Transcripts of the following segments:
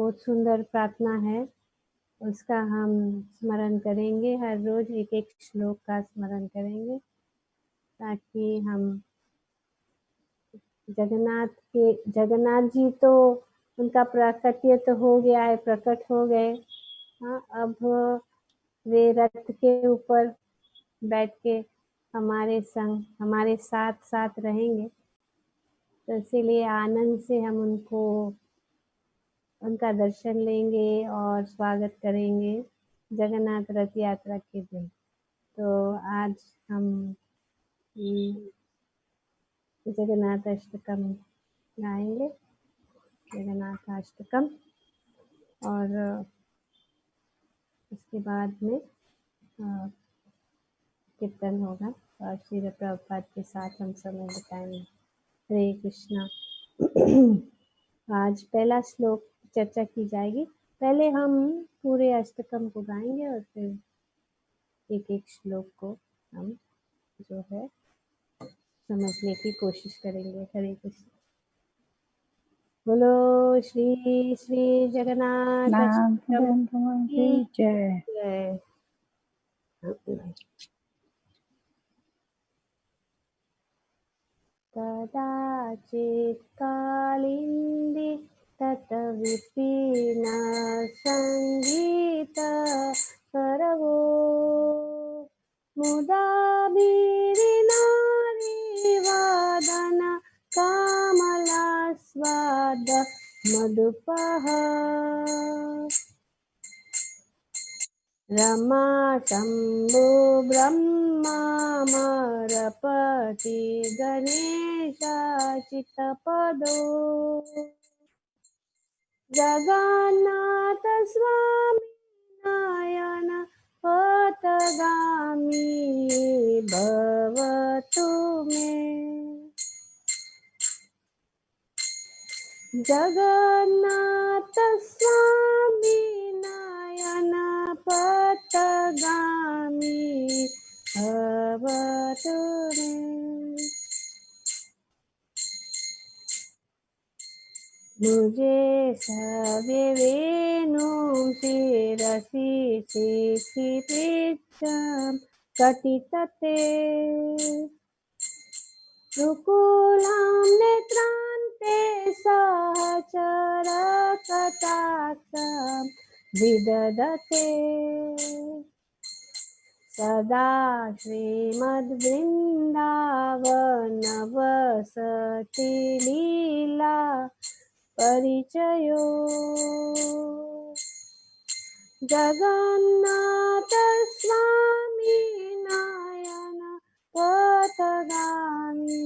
बहुत सुंदर प्रार्थना है, उसका हम स्मरण करेंगे। हर रोज एक एक श्लोक का स्मरण करेंगे ताकि हम जगन्नाथ जी तो उनका प्राकट्य तो हो गया है, प्रकट हो गए। हाँ, अब वे रथ के ऊपर बैठ के हमारे संग हमारे साथ साथ रहेंगे, तो इसीलिए आनंद से हम उनका दर्शन लेंगे और स्वागत करेंगे जगन्नाथ रथ यात्रा के दिन। तो आज हम जगन्नाथ अष्टकम गाएंगे, जगन्नाथ अष्टकम, और उसके बाद में कीर्तन होगा और श्री प्रभुपाद के साथ हम समय बिताएंगे। हरे कृष्णा। आज पहला श्लोक चर्चा की जाएगी। पहले हम पूरे अष्टकम को गाएंगे और फिर एक एक श्लोक को हम जो है समझने की कोशिश करेंगे। हरे कृष्ण। बोलो श्री श्री जगन्नाथ अष्टकम की जय। जय। कदाचित् कालिन्दी ततविपिन सङ्गीत करवो मुदा बीरिनारिवादन कामलास्वाद मधुपः रमा शम्भो ब्रह्मामरपति गणेशाचितपदो जगन्नाथ स्वामी नयन पथगामी भवतु मे। जगन्नाथ स्वामी नयन पथगामी भवतु मे। मुझे सव्य वेणु शिरसि शिखिपृच्छं कटितटे रुकुलं नेत्रान्ते सहचरकटाक्षं विदधते सदा श्रीमद्वृन्दावनवसति लीला परिचयो जगन्नाथ स्वामी नयन पथगामी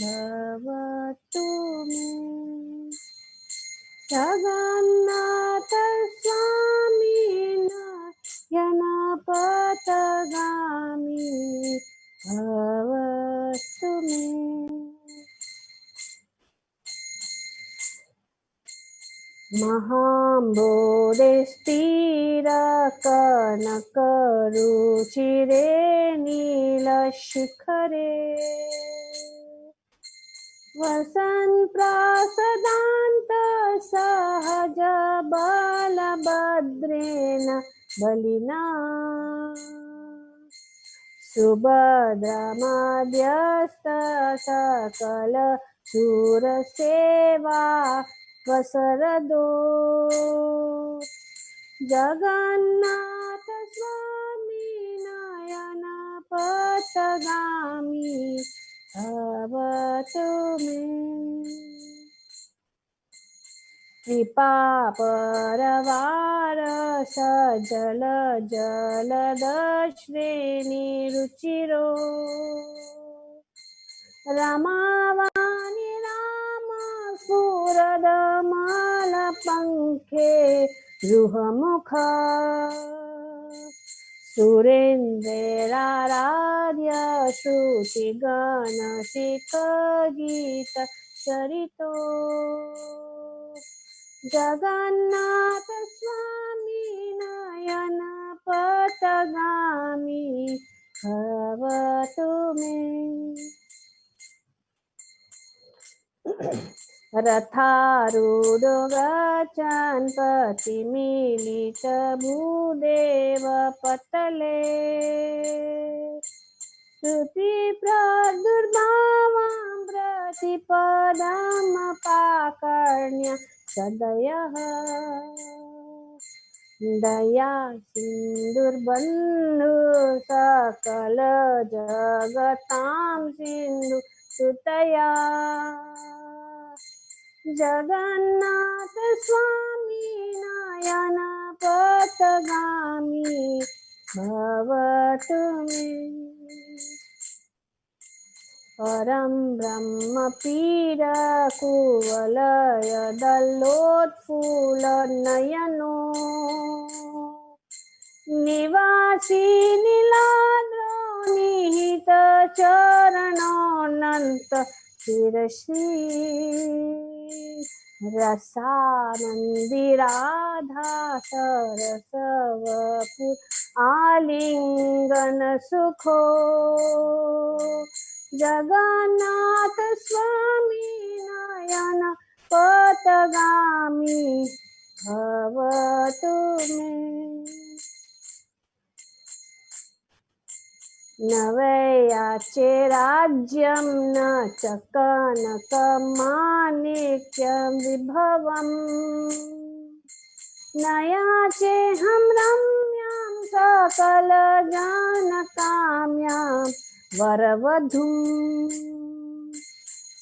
भवतु मे। जगन्नाथ स्वामी नयन पथगामी भवतु मे। महाम्बोधिस्थिरकनकरुचिरे नीलशिखरे वसन् प्रासदान्त सहज बलभद्रेण बलिना सुभद्रमध्यस्थ सकल शूरसेवा वसरदो जगन्नाथ स्वामी नयन पथगामी भवतु मे। कृपा परवार सजल जलदश्रेणी रुचिरो रमावाणि राम स्फुरदमलपङ्खे रुहमुख सुरेन्द्रराराध्य श्रुतिगणशिखगीत चरितो जगन्नाथ स्वामी नयन पथगामी भवतु मे। रथारूढो गच्छन्पति मीलित भूदेव पतले श्रुति प्रादुर्भावां प्रतिपदमपाकर्ण्य सदयः दया सिन्धुर्बन्धु सकल जगतां सिन्धु सुतया जगन्नाथ स्वामी नयन पथगामी भवतु मे परं ब्रह्म पीड कुवलय दल्लोत्फुल्ल नयनो निवासी नीलाद्रो निहित चरणोन्नत शिरसि रसानंदी राधा सरस वपुर आलिंगन सुखो जगन्नाथ स्वामी नयन पथगामी भवतु मे न वैयाचे राज्यं न च कनकमाणिक्यं विभवम् न याचेऽहं रम्यां सकलजनकाम्यां वरवधूं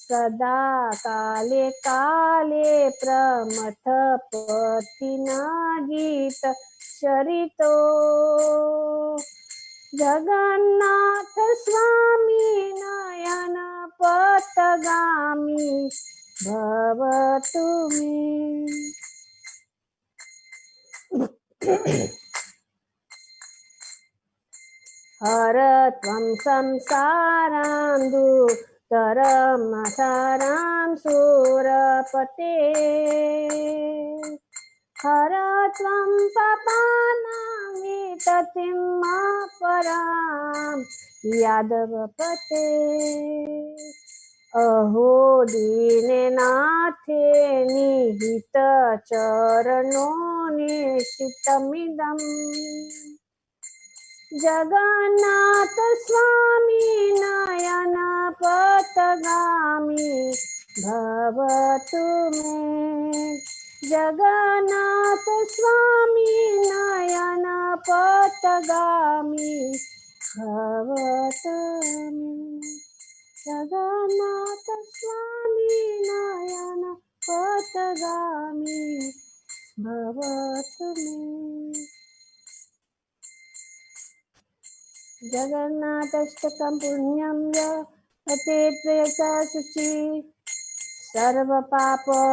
सदा काले काले प्रमथपतिना गीत चरितो जगन्नाथ स्वामी नयन पथगामी भवतु मे हर त्वं संसारां दुस्तरमसारां सुरपते हर त्वं पापानां विततिमपरां यादवपते अहो दीननाथे निहितचरणो निशितमिदम् जगन्नाथ स्वामी नयन पथगामी भवतु मे जगन्नाथ स्वामी नयन पथगामी भवतु मे जगन्नाथ स्वामी नयन पथगामी भवतु मे जगन्नाथाष्टकं पुण्यं य पठेत् प्रयता शुचि सर्वपापविशुद्धात्मा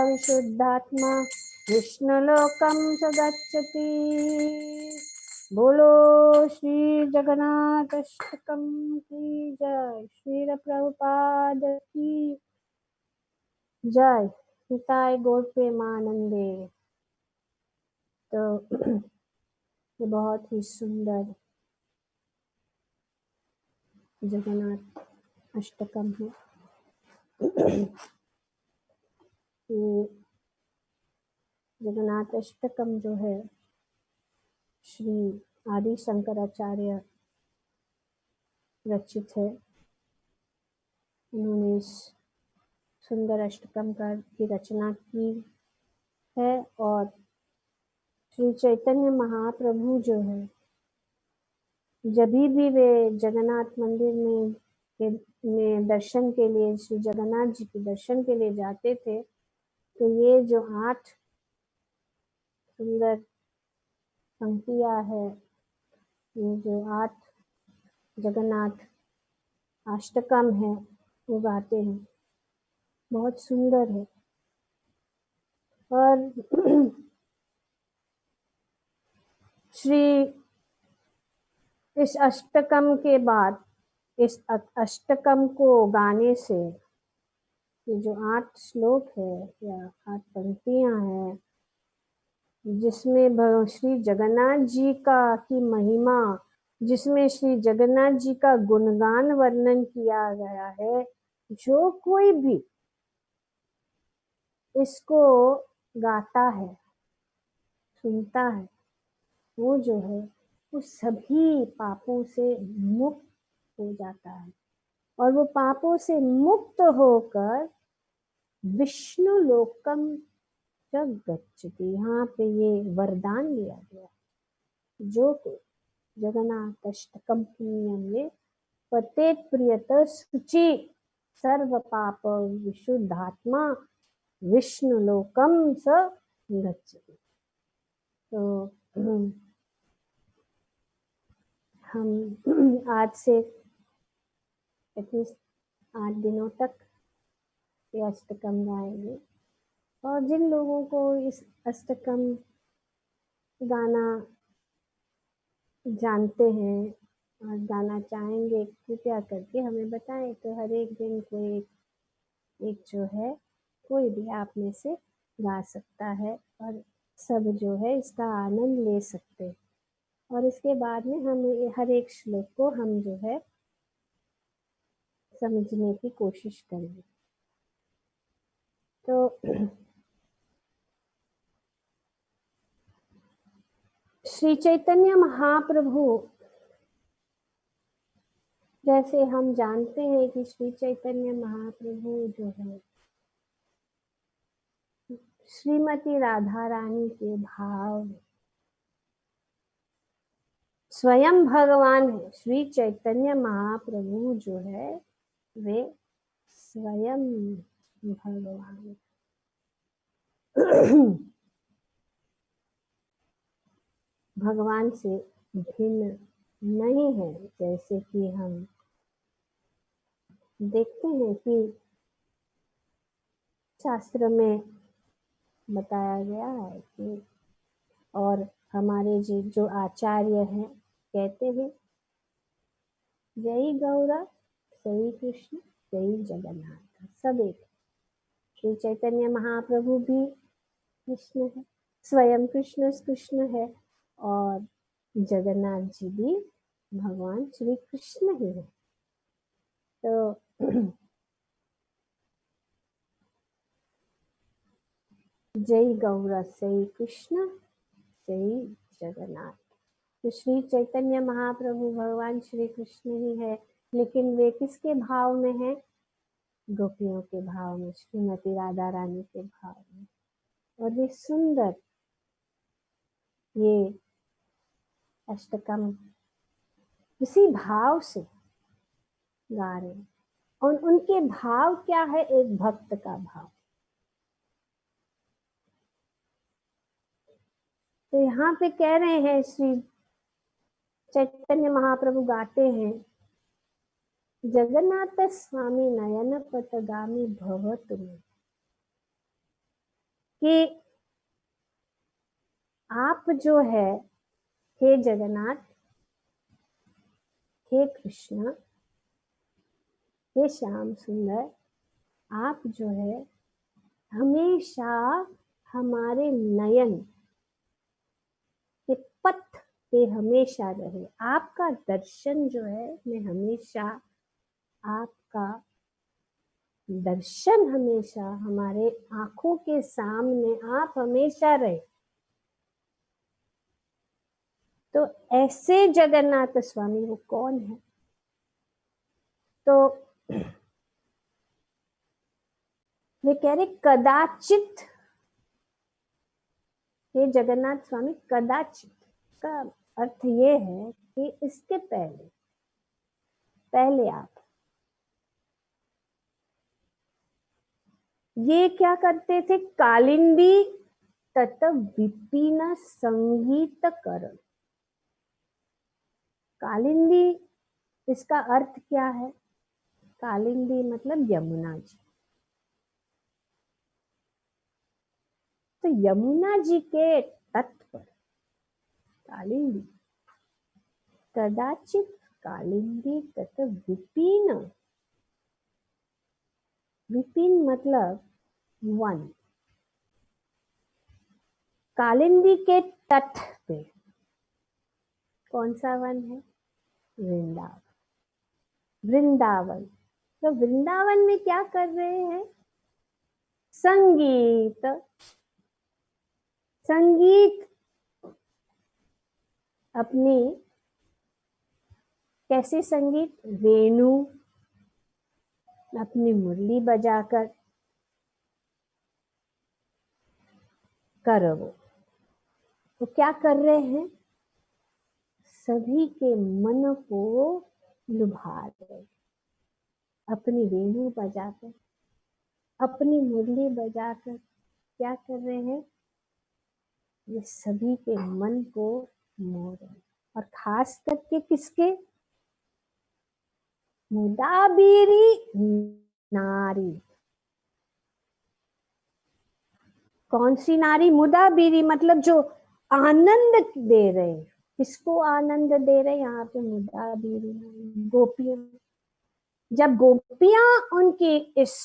विष्णुलोकं स गच्छति बोलो श्री जगन्नाथाष्टकं की जय श्री प्रभुपाद की जय निताय गौर प्रेमानंदे। तो ये बहुत ही सुंदर जगन्नाथ अष्टकम है। ये जगन्नाथ अष्टकम जो है श्री आदि शंकराचार्य रचित है। उन्होंने इस सुंदर अष्टकम की रचना की है और श्री चैतन्य महाप्रभु जो है जब भी वे जगन्नाथ मंदिर में दर्शन के लिए श्री जगन्नाथ जी के दर्शन के लिए जाते थे तो ये जो 8 सुंदर पंक्तियां है, ये जो 8 जगन्नाथ अष्टकम है वो गाते हैं, बहुत सुंदर है। और श्री इस अष्टकम के बाद इस अष्टकम को गाने से ये जो 8 श्लोक है या 8 पंक्तियां हैं जिसमें श्री जगन्नाथ जी की महिमा, जिसमें श्री जगन्नाथ जी का गुणगान वर्णन किया गया है। जो कोई भी इसको गाता है, सुनता है, वो जो है वो सभी पापों से मुक्त हो जाता है और वो पापों से मुक्त होकर विष्णु लोकम च गच्छति। यहाँ पे ये वरदान दिया गया जो कि जगन्नाथाष्टकम में पतेत प्रियत शुचि सर्व पाप विशुद्धात्मा विष्णु लोकम स गच्छति। तो हम आज से एटलीस्ट 8 दिनों तक ये अष्टकम गाएंगे और जिन लोगों को इस अष्टकम गाना जानते हैं और गाना चाहेंगे कृपया करके हमें बताएं, तो हर एक दिन कोई एक जो है कोई भी आप में से गा सकता है और सब जो है इसका आनंद ले सकते हैं। और इसके बाद में हम हर एक श्लोक को हम जो है समझने की कोशिश करेंगे। तो श्री चैतन्य महाप्रभु, जैसे हम जानते हैं कि श्री चैतन्य महाप्रभु जो है श्रीमती राधा रानी के भाव स्वयं भगवान है। श्री चैतन्य महाप्रभु जो है वे स्वयं भगवान भगवान से भिन्न नहीं है। जैसे कि हम देखते हैं कि शास्त्र में बताया गया है कि और हमारे जो आचार्य हैं कहते हैं जय गौरा जय कृष्ण जय जगन्नाथ, सब एक। श्री चैतन्य महाप्रभु भी कृष्ण है, स्वयं कृष्ण है और जगन्नाथ जी भी भगवान श्री कृष्ण ही है। तो जय गौरा जय कृष्ण जय जगन्नाथ। तो श्री चैतन्य महाप्रभु भगवान श्री कृष्ण ही है, लेकिन वे किसके भाव में है? गोपियों के भाव में, श्रीमती राधा रानी के भाव में। और वे सुंदर ये अष्टकम उसी भाव से गा रहे हैं। और उनके भाव क्या है? एक भक्त का भाव। तो यहाँ पे कह रहे हैं श्री चैतन्य महाप्रभु गाते हैं जगन्नाथ स्वामी नयन पथगामी भव तुम्हें, कि आप जो है हे जगन्नाथ, हे कृष्ण, हे श्याम सुंदर, आप जो है हमेशा हमारे नयन के पथ पे हमेशा रहे। आपका दर्शन जो है मैं हमेशा, आपका दर्शन हमेशा हमारे आंखों के सामने आप हमेशा रहे। तो ऐसे जगन्नाथ स्वामी वो कौन है? तो वे कह रहे कदाचित, ये जगन्नाथ स्वामी कदाचित का अर्थ ये है कि इसके पहले आप ये क्या करते थे? कालिंदी तत विपिन संगीत करण। कालिंदी इसका अर्थ क्या है? कालिंदी मतलब यमुना जी। तो यमुना जी के तट पर कालिंदी, कदाचित कालिंदी तत विपिन, विपिन मतलब वन। कालिंदी के तट पे कौन सा वन है? वृंदावन। वृंदावन। तो वृंदावन में क्या कर रहे हैं? संगीत, संगीत अपनी कैसे संगीत, वेणु अपनी मुरली बजाकर करो। तो क्या कर रहे हैं, सभी के मन को लुभा रहे, अपनी वेणु बजाकर, अपनी मुरली बजाकर क्या कर रहे हैं, ये सभी के मन को मोह रहे। और खास करके किसके, मुदाबिरी नारी। कौन सी नारी, मुदाबिरी मतलब जो आनंद दे रहे। किसको आनंद दे रहे, यहाँ पे मुदाबिरी गोपियां। जब गोपियां उनकी इस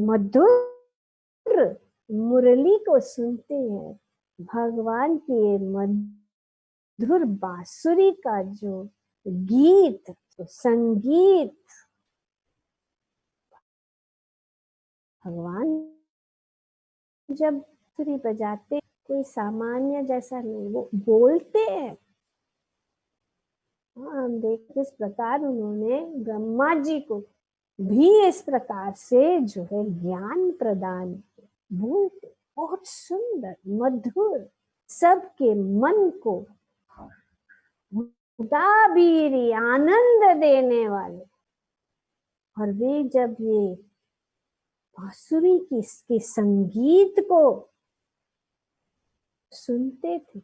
मधुर मुरली को सुनते हैं, भगवान के मधुर बांसुरी का जो गीत, तो संगीत, भगवान जब बांसुरी बजाते कोई सामान्य जैसा नहीं, वो बोलते हैं। हम देखते इस प्रकार उन्होंने ब्रह्मा जी को भी इस प्रकार से जो है ज्ञान प्रदान, बोलते बहुत सुंदर मधुर, सबके मन को मुदाबिरी आनंद देने वाले। और वे जब ये बांसुरी के संगीत को सुनते थे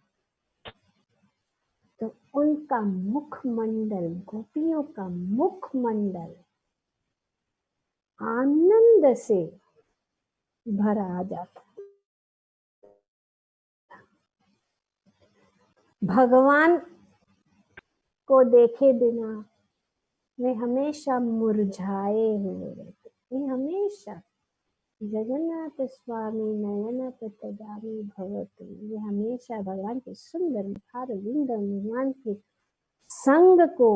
तो उनका मुखमंडल, गोपियों का मुखमंडल आनंद से भरा आ जाता। भगवान को देखे बिना वे हमेशा मुरझाए हुए रहते। वे हमेशा जगन्नाथ स्वामी नयन पतगामी भवतु, ये हमेशा भगवान के सुंदर मुखार विंद भगवान के संग को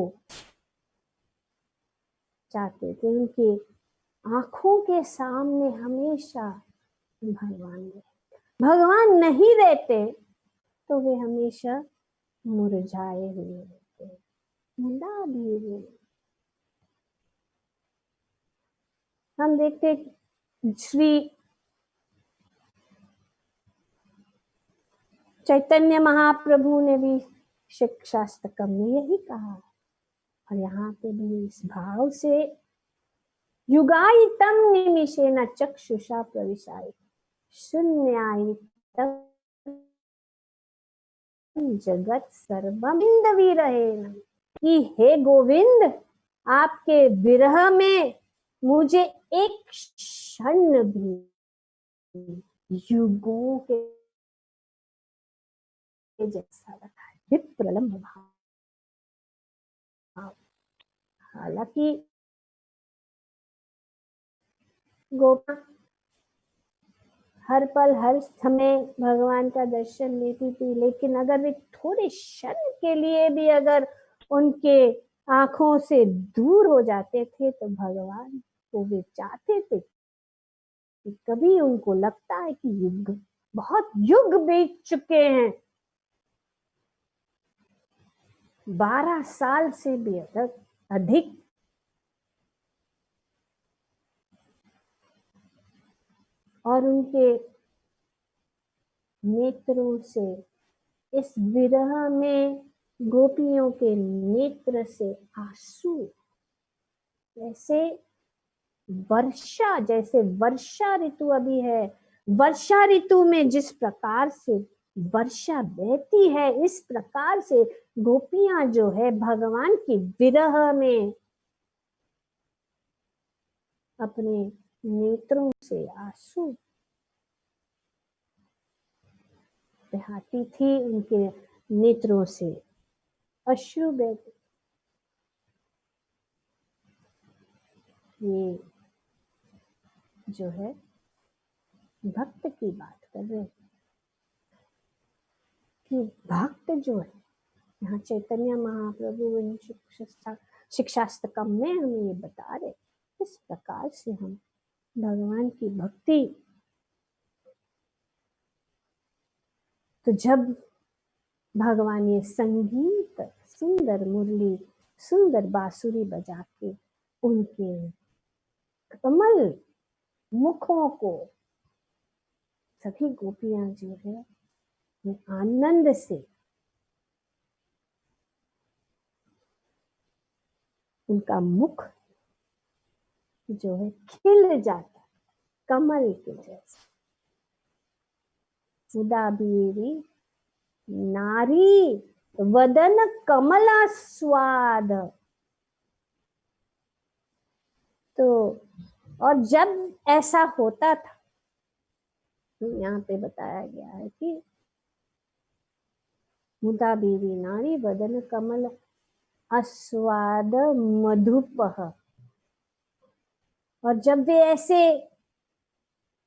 चाहते थे। उनके आंखों के सामने हमेशा भगवान रहते। भगवान नहीं रहते तो वे हमेशा मुरझाए हुए रहते। मुदाबिरी, हम देखते श्री चैतन्य महाप्रभु ने भी शिक्षाष्टकम में यही कहा। और यहाँ पे भी इस भाव से युगायितम निमिषेण चक्षुषा प्रविशाय शून्यायितम जगत सर्वमिंद विरहेण, कि हे गोविंद आपके विरह में मुझे एक क्षण भी युगों के जैसा लगा है। विप्रलंब भाव, हालांकि गोपा हर पल हर समय भगवान का दर्शन लेती थी, लेकिन अगर वे थोड़े क्षण के लिए भी अगर उनके आंखों से दूर हो जाते थे तो भगवान को वे चाहते थे कि कभी उनको लगता है कि युग, बहुत युग बीत चुके हैं, 12 साल से भी अधिक, और उनके नेत्रों से इस विरह में गोपियों के नेत्र से आंसू, जैसे वर्षा, जैसे वर्षा ऋतु अभी है, वर्षा ऋतु में जिस प्रकार से वर्षा बहती है, इस प्रकार से गोपियां जो है भगवान की विरह में अपने नेत्रों से आंसू बहाती थी, उनके नेत्रों से अश्रु बहते। ये जो है भक्त की बात कर रहे हैं कि भक्त जो है, यहाँ चैतन्य महाप्रभु शिक्षाष्टकम में हमें ये बता रहे, इस प्रकार से हम भगवान की भक्ति। तो जब भगवान ये संगीत, सुंदर मुरली, सुंदर बांसुरी बजा के उनके कमल मुखों को सभी गोपियां जो है आनंद से उनका मुख जो है खिल जाता कमल के जैसे। उदाबीरी नारी वदन कमला स्वाद। तो और जब ऐसा होता था तो यहाँ पे बताया गया है कि मुदाबीरी नारी वदन कमल आस्वाद मधुपह। और जब वे ऐसे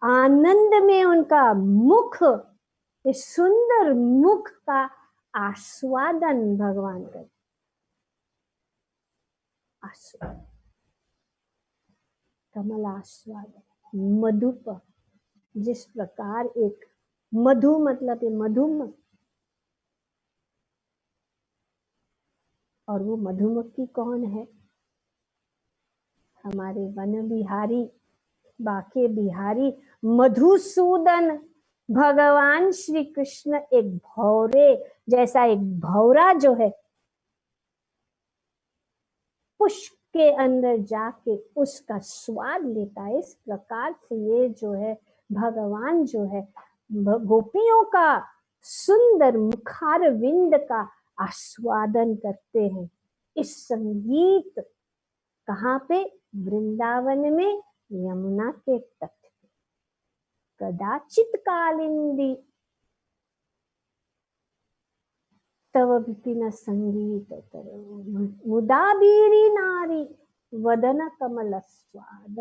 आनंद में उनका मुख, इस सुंदर मुख का आस्वादन भगवान करते, आस्वाद कमल आस्वादन मधुप। जिस प्रकार एक मधु मतलब मधुमक्खी, और वो मधुमक्खी कौन है? हमारे वन बिहारी, बाके बिहारी मधुसूदन भगवान श्री कृष्ण। एक भौरे जैसा एक भौरा जो है पुष्प के अंदर जाके उसका स्वाद लेता है, इस प्रकार से ये जो है भगवान जो है गोपियों का सुंदर मुखारविंद का आस्वादन करते हैं। इस संगीत कहाँ पे? वृंदावन में यमुना के तट पे। कदाचित कालिंदी तव विपिन संगीत मुदाबीरी नारी वदन कमल स्वाद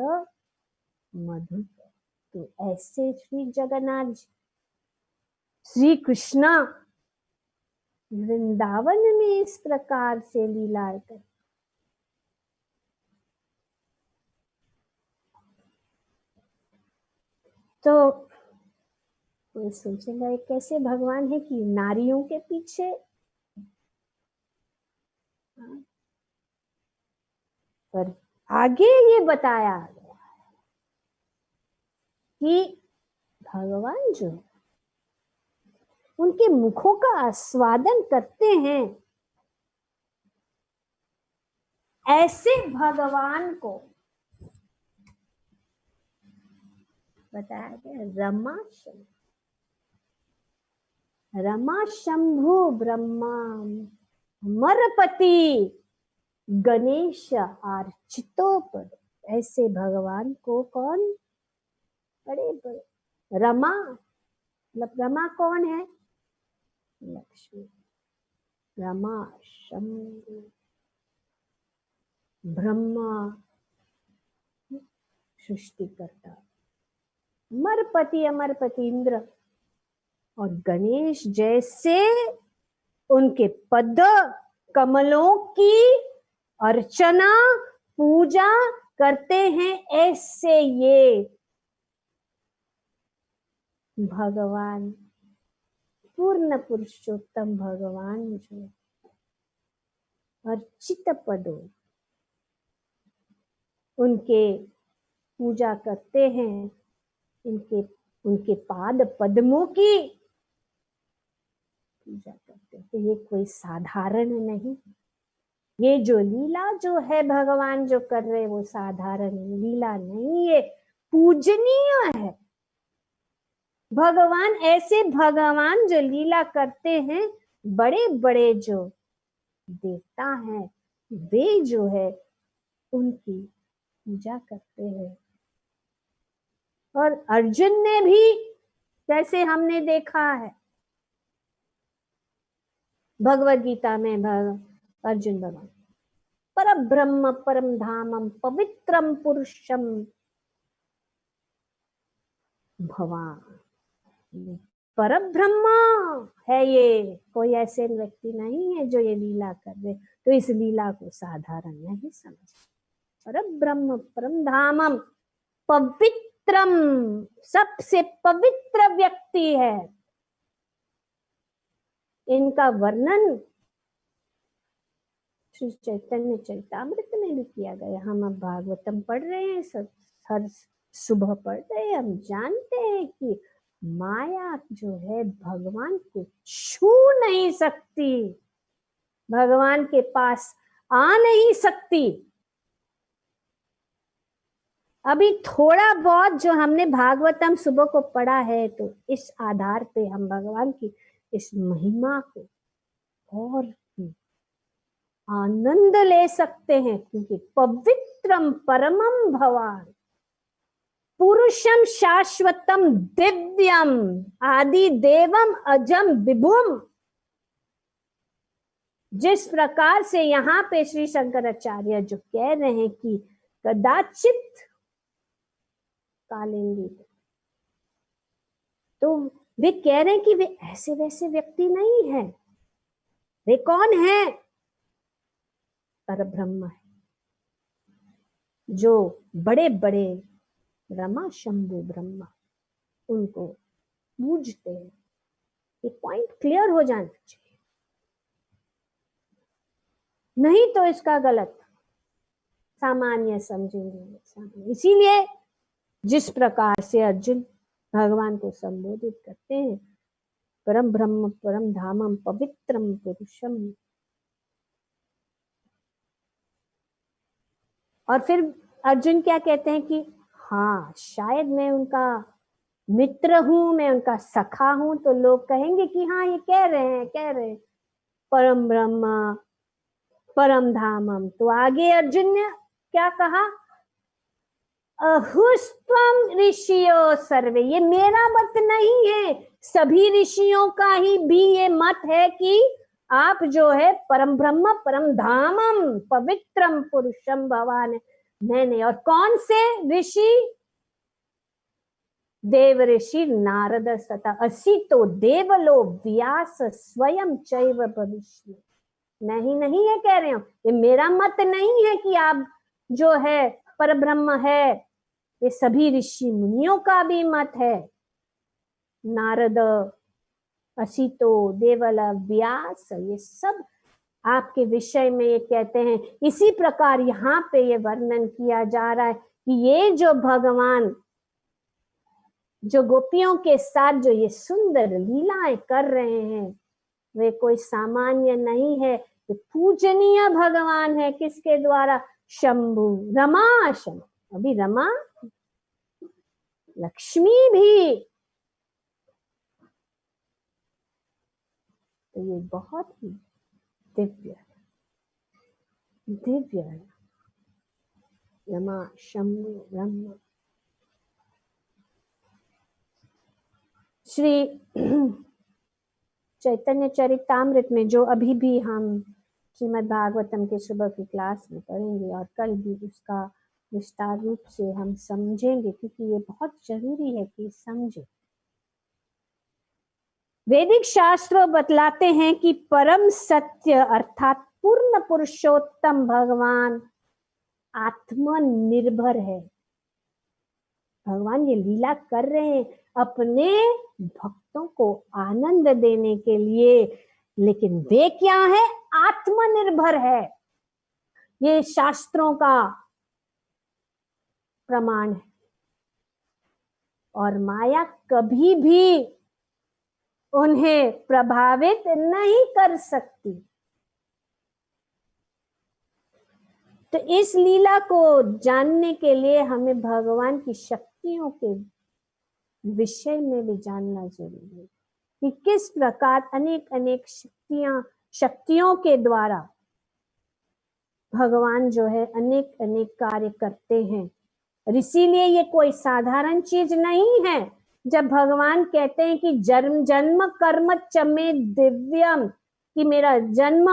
मधु। तो ऐसे श्री जगन्नाथ श्री कृष्णा वृंदावन में इस प्रकार से लीला कर। तो कोई सोचेगा ये कैसे भगवान है कि नारियों के पीछे? पर आगे ये बताया गया कि भगवान जो उनके मुखों का आस्वादन करते हैं, ऐसे भगवान को बताया गया रमा शंभु ब्रह्मा मरपति गणेश अर्चितोपद। ऐसे भगवान को कौन? बड़े बड़े रमा, मतलब रमा कौन है? लक्ष्मी। रमा शंभु ब्रह्मा सृष्टि करता, मरपति अमरपति इंद्र, और गणेश जैसे उनके पद कमलों की अर्चना पूजा करते हैं, ऐसे ये भगवान पूर्ण पुरुषोत्तम भगवान जो अर्चित पदों उनके पूजा करते हैं, उनके पाद पद्मों की पूजा करते हैं। तो ये कोई साधारण नहीं, ये जो लीला जो है भगवान जो कर रहे वो साधारण लीला नहीं है, पूजनीय है। भगवान ऐसे भगवान जो लीला करते हैं, बड़े बड़े जो देवता हैं वे जो है उनकी पूजा करते हैं। और अर्जुन ने भी, जैसे हमने देखा है भगवद गीता में अर्जुन भगवान पर ब्रह्म परम धामम पवित्रम पुरुषम भवान। पर ब्रह्म है ये, कोई ऐसे व्यक्ति नहीं है जो ये लीला कर रहे, तो इस लीला को साधारण नहीं समझ। पर ब्रह्म परम धामम पवित्रम, सबसे पवित्र व्यक्ति है। इनका वर्णन श्री चैतन्य चरितामृत में भी किया गया। हम अब भागवतम पढ़ रहे हैं, सब हर सुबह पढ़ रहे हैं। हम जानते हैं कि माया जो है भगवान को छू नहीं सकती, भगवान के पास आ नहीं सकती। अभी थोड़ा बहुत जो हमने भागवतम सुबह को पढ़ा है, तो इस आधार पे हम भगवान की इस महिमा को और आनंद ले सकते हैं, क्योंकि पवित्रम परमम भवान पुरुषम शाश्वतम दिव्यम आदि देवम अजम विभुम। जिस प्रकार से यहाँ पे श्री शंकराचार्य जो कह रहे हैं कि कदाचित कालेंगे, तो वे कह रहे हैं कि वे ऐसे वैसे व्यक्ति नहीं है। वे कौन है? परब्रह्म है, जो बड़े बड़े रमा शंभु ब्रह्मा उनको पूजते हैं। ये पॉइंट क्लियर हो जाना चाहिए, नहीं तो इसका गलत सामान्य समझेंगे। इसीलिए जिस प्रकार से अर्जुन भगवान को संबोधित करते हैं, परम ब्रह्म परम धामम पवित्रम पुरुषम, और फिर अर्जुन क्या कहते हैं कि हाँ शायद मैं उनका मित्र हूं, मैं उनका सखा हूं, तो लोग कहेंगे कि हाँ ये कह रहे हैं परम ब्रह्म परम धामम। तो आगे अर्जुन ने क्या कहा? अहुस्त्वम ऋषियो सर्वे, ये मेरा मत नहीं है, सभी ऋषियों का ही भी ये मत है कि आप जो है परम ब्रह्म परम धामम पवित्रम पुरुषम भवान। मैंने, और कौन से ऋषि? देव ऋषि नारद सता असितो देवलो व्यास स्वयं चैव भविष्य। मैं ही नहीं है कह रहे हूं, ये मेरा मत नहीं है कि आप जो है परब्रह्म है, ये सभी ऋषि मुनियों का भी मत है। नारद, असितो, देवल, व्यास, ये सब आपके विषय में ये कहते हैं। इसी प्रकार यहाँ पे ये वर्णन किया जा रहा है कि ये जो भगवान जो गोपियों के साथ जो ये सुंदर लीलाएं कर रहे हैं, वे कोई सामान्य नहीं है, वे पूजनीय भगवान है। किसके द्वारा? शंभु, रमा शंभु, अभी रमा लक्ष्मी भी। तो ये बहुत ही दिव्य दिव्य है, रमा शंभु ब्रह्म। श्री चैतन्य चरितामृत में जो अभी भी हम श्रीमद् भागवतम के सुबह की क्लास में पढ़ेंगे, और कल भी उसका विस्तार रूप से हम समझेंगे, क्योंकि ये बहुत जरूरी है कि समझे। वैदिक शास्त्र बतलाते हैं कि परम सत्य अर्थात पूर्ण पुरुषोत्तम भगवान आत्मनिर्भर है। भगवान ये लीला कर रहे हैं अपने भक्तों को आनंद देने के लिए, लेकिन वे क्या है? आत्मनिर्भर है। ये शास्त्रों का प्रमाण है, और माया कभी भी उन्हें प्रभावित नहीं कर सकती। तो इस लीला को जानने के लिए हमें भगवान की शक्तियों के विषय में भी जानना जरूरी है कि किस प्रकार अनेक अनेक शक्तियों के द्वारा भगवान जो है अनेक अनेक कार्य करते हैं। और इसीलिए ये कोई साधारण चीज नहीं है। जब भगवान कहते हैं कि जन्म कर्म चमे दिव्यम, कि मेरा जन्म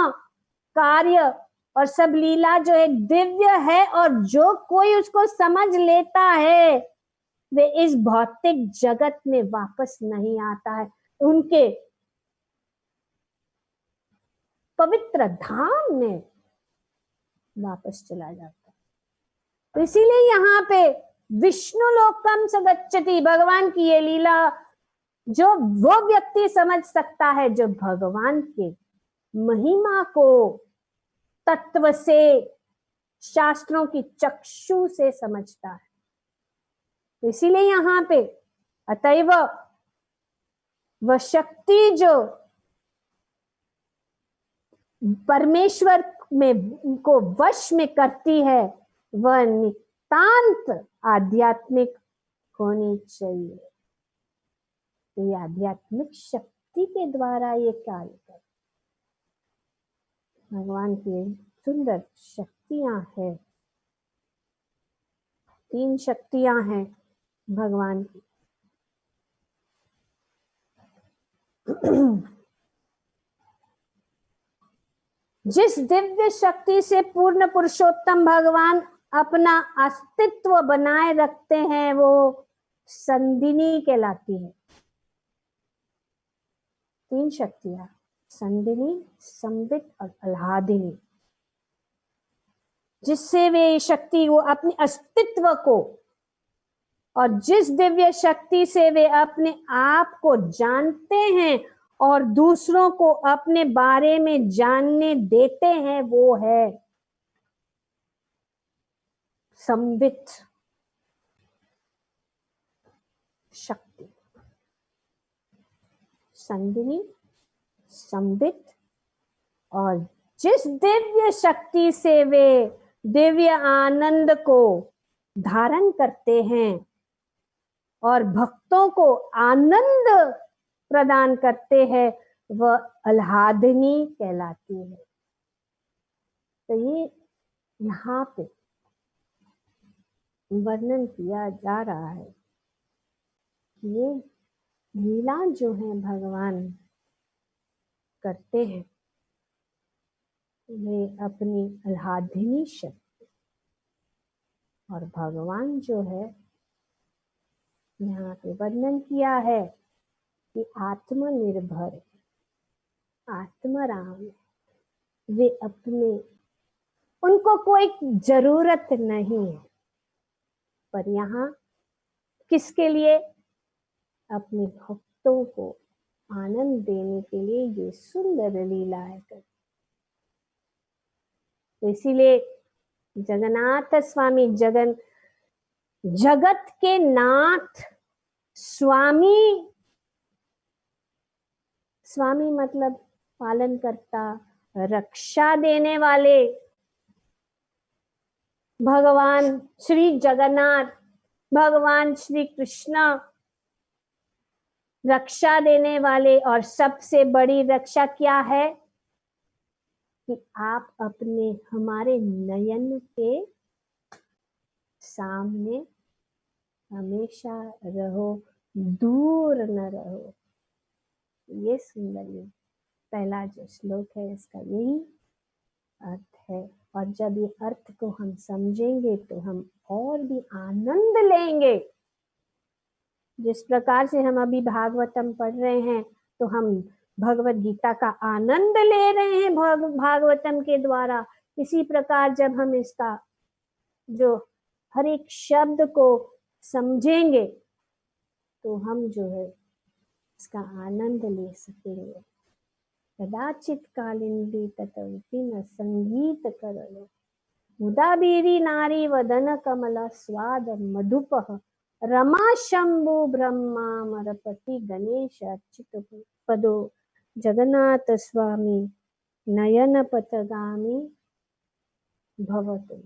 कार्य और सब लीला जो है दिव्य है, और जो कोई उसको समझ लेता है वे इस भौतिक जगत में वापस नहीं आता है, उनके पवित्र धाम में वापस चला जाता है। तो इसीलिए यहाँ पे विष्णु लोकम स गच्छति। भगवान की ये लीला जो वो व्यक्ति समझ सकता है जो भगवान के महिमा को तत्व से, शास्त्रों की चक्षु से समझता है। तो इसीलिए यहाँ पे अतएव वह शक्ति जो परमेश्वर में को वश में करती है वह नितांत आध्यात्मिक होनी चाहिए। तो ये आध्यात्मिक शक्ति के द्वारा ये कार्य कर, भगवान की सुंदर शक्तियां हैं। 3 शक्तियां हैं भगवान की। जिस दिव्य शक्ति से पूर्ण पुरुषोत्तम भगवान अपना अस्तित्व बनाए रखते हैं वो संदिनी कहलाती है। 3 शक्तियां, संदिनी, संवित और आह्लादिनी, जिससे वे शक्ति वो अपने अस्तित्व को, और जिस दिव्य शक्ति से वे अपने आप को जानते हैं और दूसरों को अपने बारे में जानने देते हैं, वो है संवित शक्ति। संदिनी, संवित, और जिस दिव्य शक्ति से वे दिव्य आनंद को धारण करते हैं और भक्तों को आनंद प्रदान करते हैं, वह आह्लादिनी कहलाती है। तो ये यहाँ पे वर्णन किया जा रहा है कि ये लीला जो है भगवान करते हैं वे अपनी आह्लादिनी शक्ति, और भगवान जो है यहाँ पे वर्णन किया है कि आत्मनिर्भर है, आत्मराम है। वे अपने, उनको कोई जरूरत नहीं है, पर यहाँ किसके लिए? अपने भक्तों को आनंद देने के लिए ये सुंदर लीलाएं कर। तो इसीलिए जगन्नाथ स्वामी जगत के नाथ स्वामी, स्वामी मतलब पालन करता, रक्षा देने वाले भगवान श्री जगन्नाथ, भगवान श्री कृष्ण रक्षा देने वाले। और सबसे बड़ी रक्षा क्या है कि आप अपने हमारे नयन के सामने हमेशा रहो, दूर न रहो। ये सुंदर पहला जो श्लोक है इसका यही अर्थ है। और जब ये अर्थ को हम समझेंगे तो हम और भी आनंद लेंगे। जिस प्रकार से हम अभी भागवतम पढ़ रहे हैं तो हम भगवत गीता का आनंद ले रहे हैं भागवतम के द्वारा। इसी प्रकार जब हम इसका जो हर एक शब्द को समझेंगे तो हम जो है इसका आनंद ले सकेंगे। कदाचित कालिंदी ततवती न संगीत करलो, मुदाबीरी नारी वदन कमल स्वाद मधुपः, रमा शंभु ब्रह्मा मरपति गणेश अच्युत पदो, जगन्नाथ स्वामी नयन पथगामी भवतु।